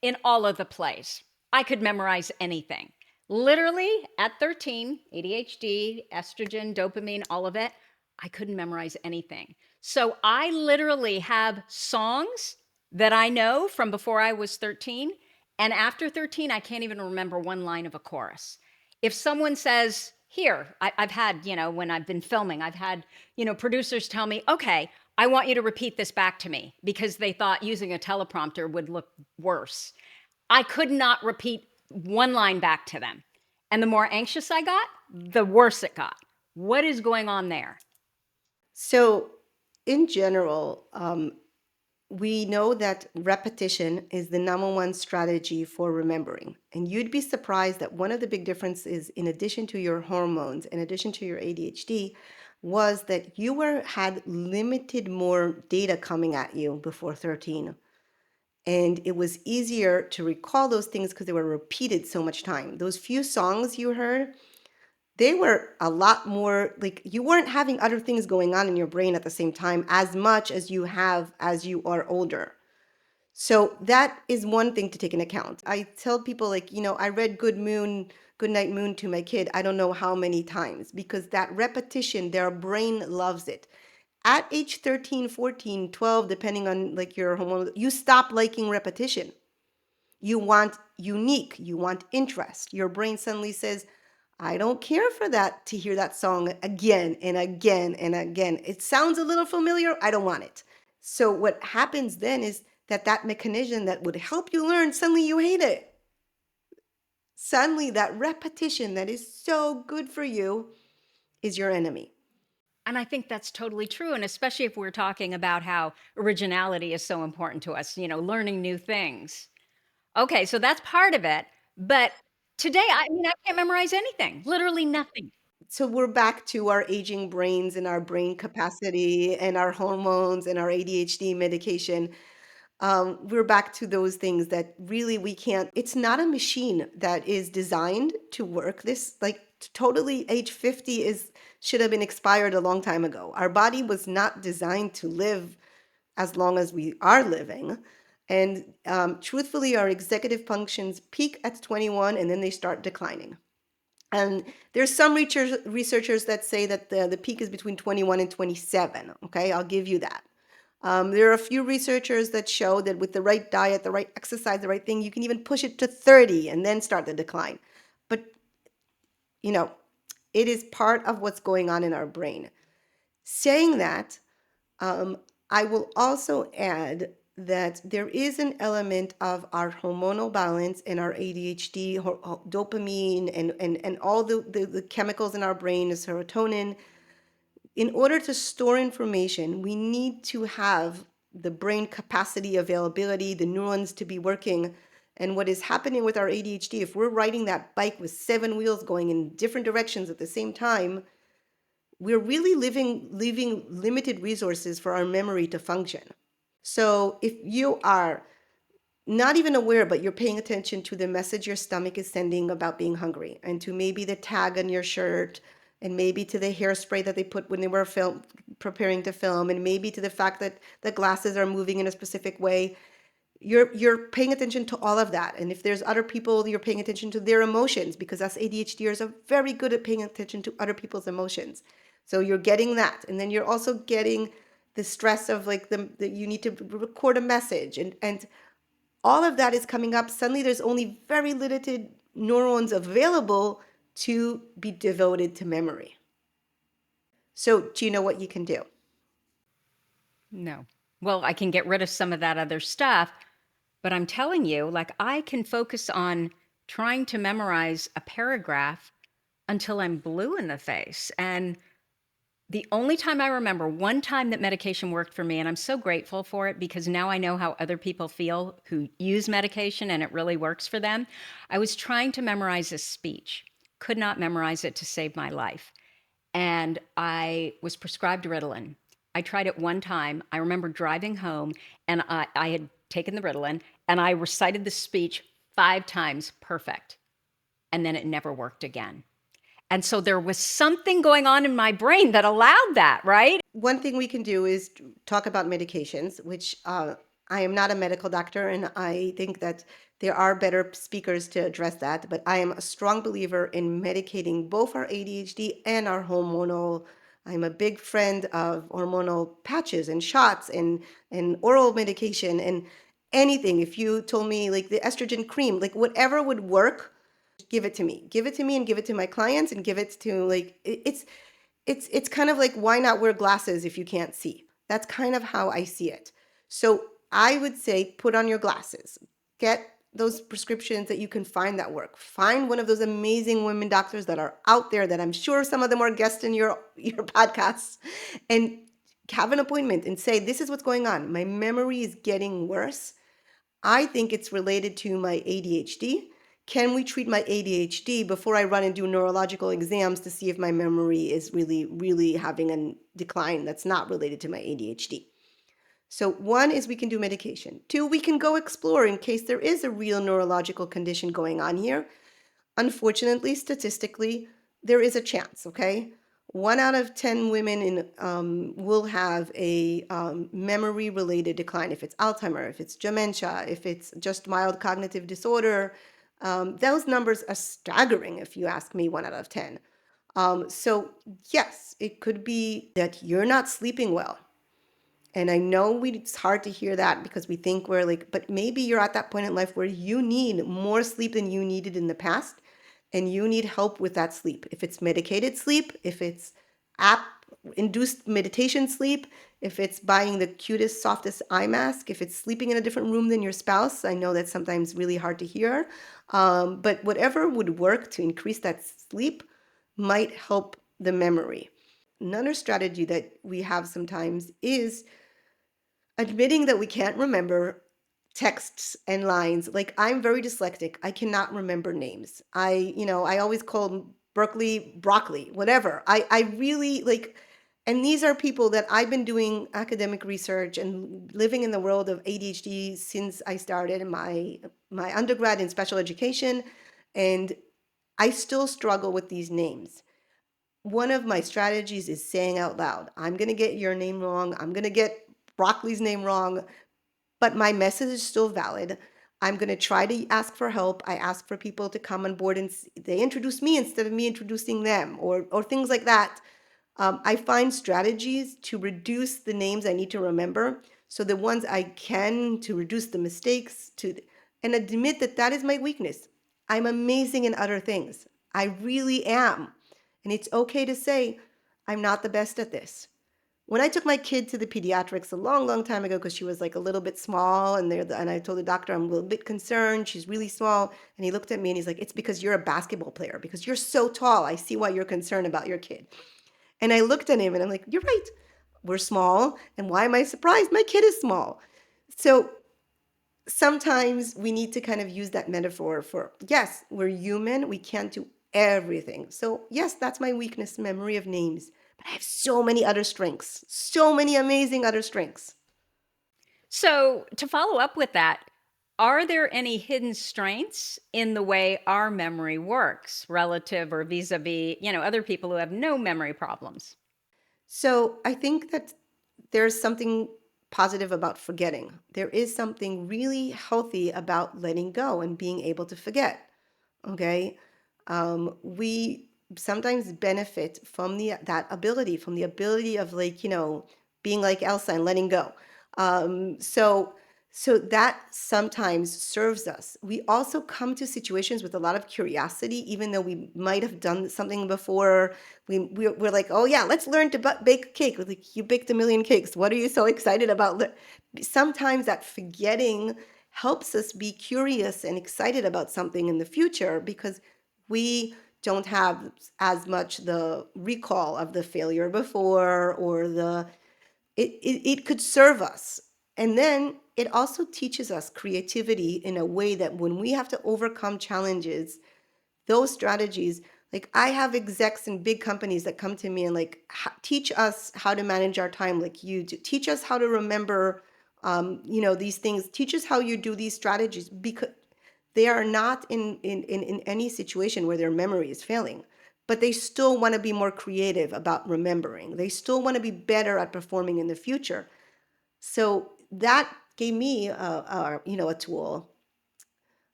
in all of the plays. I could memorize anything. Literally at 13, ADHD, estrogen, dopamine, all of it, I couldn't memorize anything. So I literally have songs that I know from before I was 13. And after 13, I can't even remember one line of a chorus. If someone says, here, I've had, when I've been filming, I've had, producers tell me, okay, I want you to repeat this back to me because they thought using a teleprompter would look worse. I could not repeat one line back to them. And the more anxious I got, the worse it got. What is going on there? So in general, we know that repetition is the number one strategy for remembering. And you'd be surprised that one of the big differences, in addition to your hormones, in addition to your ADHD, was that you had limited more data coming at you before 13. And it was easier to recall those things because they were repeated so much time. Those few songs you heard, they were a lot more like you weren't having other things going on in your brain at the same time as much as you have as you are older. So that is one thing to take into account. I tell people, like, I read Good Night Moon to my kid, I don't know how many times, because that repetition, their brain loves it. At age 13, 14, 12, depending on like your hormone, you stop liking repetition. You want unique, you want interest. Your brain suddenly says, I don't care for that, to hear that song again and again and again. It sounds a little familiar. I don't want it. So what happens then is that mechanism that would help you learn, suddenly you hate it. Suddenly that repetition that is so good for you is your enemy. And I think that's totally true. And especially if we're talking about how originality is so important to us, learning new things. Okay, so that's part of it. But today, I mean, I can't memorize anything, literally nothing. So we're back to our aging brains and our brain capacity and our hormones and our ADHD medication. We're back to those things that really we can't. It's not a machine that is designed to work this, like, totally. Age 50 should have been expired a long time ago. Our body was not designed to live as long as we are living. And truthfully, our executive functions peak at 21 and then they start declining. And there's some researchers that say that the peak is between 21 and 27. Okay, I'll give you that. There are a few researchers that show that with the right diet, the right exercise, the right thing, you can even push it to 30 and then start the decline. But, you know, it is part of what's going on in our brain. Saying that, I will also add that there is an element of our hormonal balance and our ADHD, dopamine, and all the chemicals in our brain, the serotonin. In order to store information, we need to have the brain capacity, availability, the neurons to be working. And what is happening with our ADHD, if we're riding that bike with 7 wheels going in different directions at the same time, we're really leaving limited resources for our memory to function. So if you are not even aware, but you're paying attention to the message your stomach is sending about being hungry, and to maybe the tag on your shirt, and maybe to the hairspray that they put when they were preparing to film, and maybe to the fact that the glasses are moving in a specific way, you're paying attention to all of that. And if there's other people, you're paying attention to their emotions, because us ADHDers are very good at paying attention to other people's emotions. So you're getting that, and then you're also getting the stress of like the you need to record a message, and all of that is coming up. Suddenly there's only very limited neurons available to be devoted to memory. So do you know what you can do? No. Well, I can get rid of some of that other stuff, but I'm telling you, like, I can focus on trying to memorize a paragraph until I'm blue in the face. And the only time I remember, one time that medication worked for me, and I'm so grateful for it because now I know how other people feel who use medication and it really works for them. I was trying to memorize a speech, could not memorize it to save my life. And I was prescribed Ritalin. I tried it one time. I remember driving home and I had taken the Ritalin and I recited the speech 5 times perfect. And then it never worked again. And so there was something going on in my brain that allowed that, right? One thing we can do is talk about medications, which I am not a medical doctor, and I think that there are better speakers to address that. But I am a strong believer in medicating both our ADHD and our hormonal. I'm a big friend of hormonal patches and shots and oral medication and anything. If you told me like the estrogen cream, like whatever would work, give it to me. Give it to me and give it to my clients and give it to like it's kind of like, why not wear glasses if you can't see? That's kind of how I see it. So I would say put on your glasses. Get those prescriptions that you can find that work. Find one of those amazing women doctors that are out there that I'm sure some of them are guests in your podcasts, and have an appointment and say, this is what's going on. My memory is getting worse. I think it's related to my ADHD. Can we treat my ADHD before I run and do neurological exams to see if my memory is really, really having a decline that's not related to my ADHD? So one is we can do medication. Two, we can go explore in case there is a real neurological condition going on here. Unfortunately, statistically, there is a chance, okay? 1 out of 10 women will have a memory-related decline. If it's Alzheimer, if it's dementia, if it's just mild cognitive disorder, those numbers are staggering, if you ask me, 1 out of 10. So yes, it could be that you're not sleeping well. And I know it's hard to hear that because we think we're like, but maybe you're at that point in life where you need more sleep than you needed in the past, and you need help with that sleep. If it's medicated sleep, if it's app induced meditation sleep, if it's buying the cutest, softest eye mask, if it's sleeping in a different room than your spouse. I know that's sometimes really hard to hear, but whatever would work to increase that sleep might help the memory. Another strategy that we have sometimes is admitting that we can't remember texts and lines. Like, I'm very dyslexic. I cannot remember names. I always call Berkeley broccoli, whatever. I really like, and these are people that I've been doing academic research and living in the world of ADHD since I started my undergrad in special education, and I still struggle with these names. One of my strategies is saying out loud, I'm going to get your name wrong. I'm going to get broccoli's name wrong, but my message is still valid. I'm going to try to ask for help. I ask for people to come on board and they introduce me instead of me introducing them, or things like that. I find strategies to reduce the names I need to remember. So the ones I can, to reduce the mistakes, and admit that that is my weakness. I'm amazing in other things. I really am. And it's okay to say, I'm not the best at this. When I took my kid to the pediatrics a long, long time ago, because she was like a little bit small, and I told the doctor I'm a little bit concerned. She's really small, and he looked at me and he's like, "It's because you're a basketball player. Because you're so tall. I see why you're concerned about your kid." And I looked at him and I'm like, "You're right. We're small, and why am I surprised? My kid is small." So sometimes we need to kind of use that metaphor for, yes, we're human, we can't do everything. So yes, that's my weakness, memory of names, but I have so many other strengths, so many amazing other strengths. So, to follow up with that, are there any hidden strengths in the way our memory works relative or vis-a-vis, other people who have no memory problems? So I think that there's something positive about forgetting. There is something really healthy about letting go and being able to forget. Okay. We sometimes benefit from the ability of, like, being like Elsa and letting go. So that sometimes serves us. We also come to situations with a lot of curiosity, even though we might have done something before. We're like, oh yeah, let's learn to bake a cake. We're like, you baked a million cakes. What are you so excited about? Sometimes that forgetting helps us be curious and excited about something in the future, because we don't have as much the recall of the failure before, or it could serve us. And then it also teaches us creativity in a way that when we have to overcome challenges, those strategies, like I have execs in big companies that come to me and like, teach us how to manage our time like you do. Teach us how to remember, these things. Teach us how you do these strategies, because they are not in any situation where their memory is failing, but they still want to be more creative about remembering. They still want to be better at performing in the future. So that gave me a tool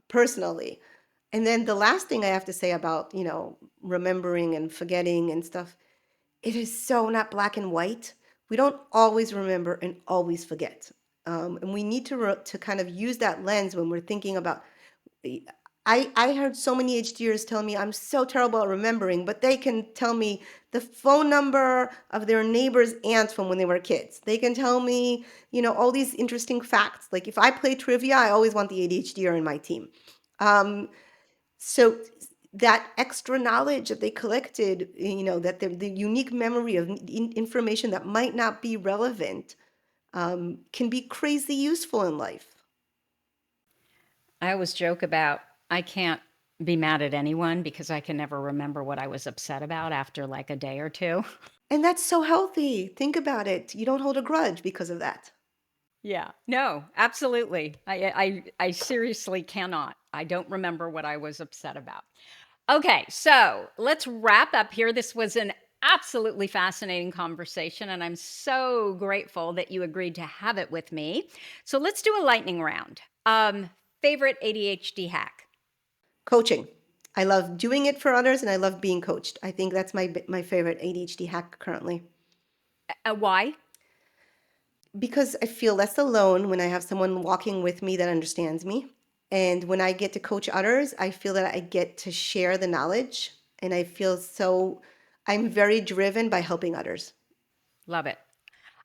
personally. And then the last thing I have to say about, remembering and forgetting and stuff, it is so not black and white. We don't always remember and always forget. And we need to kind of use that lens when we're thinking about. I heard so many HDers tell me I'm so terrible at remembering, but they can tell me the phone number of their neighbor's aunt from when they were kids. They can tell me, all these interesting facts. Like if I play trivia, I always want the ADHDer in my team. Um, so that extra knowledge that they collected, that the unique memory of information that might not be relevant, can be crazy useful in life. I always joke about I can't be mad at anyone because I can never remember what I was upset about after like a day or two. And that's so healthy. Think about it. You don't hold a grudge because of that. Yeah. No, absolutely. I seriously cannot. I don't remember what I was upset about. Okay, so let's wrap up here. This was an absolutely fascinating conversation, and I'm so grateful that you agreed to have it with me. So let's do a lightning round. Favorite ADHD hack? Coaching. I love doing it for others, and I love being coached. I think that's my favorite ADHD hack currently, Why? because I feel less alone when I have someone walking with me that understands me. And when I get to coach others, I feel that I get to share the knowledge, and I'm very driven by helping others. Love it.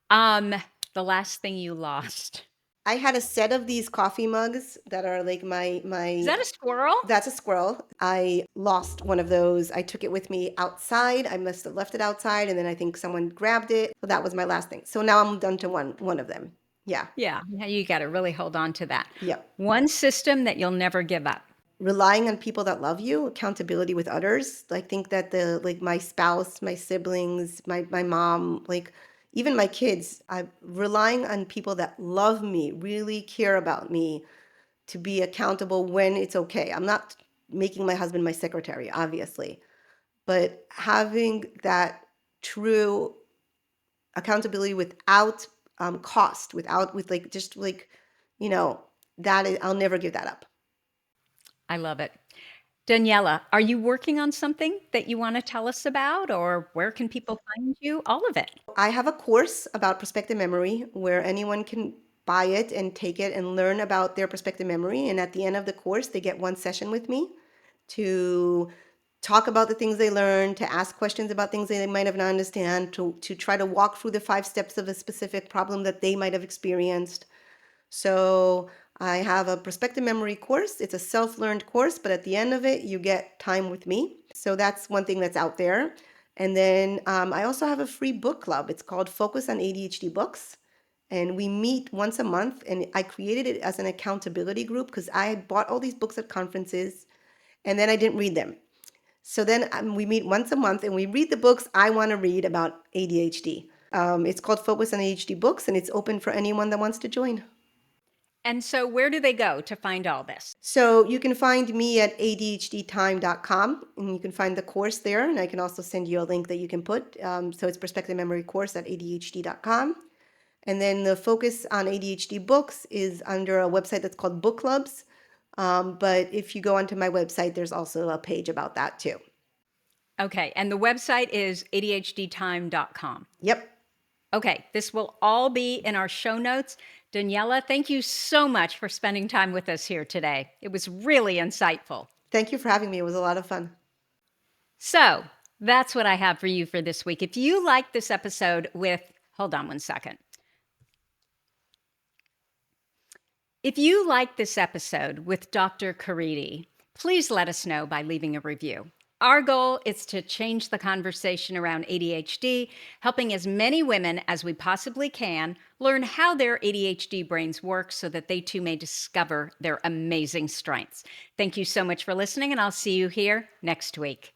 Um, the last thing you lost. I had a set of these coffee mugs that are like Is my that a squirrel? that's a squirrel. I lost one of those. I took it with me outside. I must have left it outside, and then I think someone grabbed it. So that was my last thing. So now I'm done to one of them. Yeah. Yeah, you got to really hold on to that. Yeah. One system that you'll never give up. Relying on people that love you, accountability with others. I think that my spouse, my siblings, my mom, like even my kids, I'm relying on people that love me, really care about me, to be accountable when it's okay. I'm not making my husband my secretary, obviously, but having that true accountability without cost, with like just like, you know, I'll never give that up. I love it. Daniela, are you working on something that you want to tell us about, or where can people find you? All of it. I have a course about prospective memory where anyone can buy it and take it and learn about their prospective memory. And at the end of the course, they get one session with me to talk about the things they learn, to ask questions about things they might have not understand, to try to walk through the 5 steps of a specific problem that they might have experienced. So I have a prospective memory course. It's a self-learned course, but at the end of it, you get time with me. So that's one thing that's out there. And then I also have a free book club. It's called Focus on ADHD Books. And we meet once a month. And I created it as an accountability group because I had bought all these books at conferences and then I didn't read them. So then we meet once a month and we read the books I want to read about ADHD. It's called Focus on ADHD Books, and it's open for anyone that wants to join. And so, where do they go to find all this? So you can find me at adhdtime.com, and you can find the course there, and I can also send you a link that you can put. So it's Perspective Memory Course at adhd.com. And then the Focus on ADHD Books is under a website that's called Book Clubs. But if you go onto my website, there's also a page about that too. Okay, and the website is adhdtime.com. Yep. Okay, this will all be in our show notes. Daniella, thank you so much for spending time with us here today. It was really insightful. Thank you for having me. It was a lot of fun. So that's what I have for you for this week. If you like this episode hold on one second. If you like this episode with Dr. Karidi, please let us know by leaving a review. Our goal is to change the conversation around ADHD, helping as many women as we possibly can learn how their ADHD brains work so that they too may discover their amazing strengths. Thank you so much for listening, and I'll see you here next week.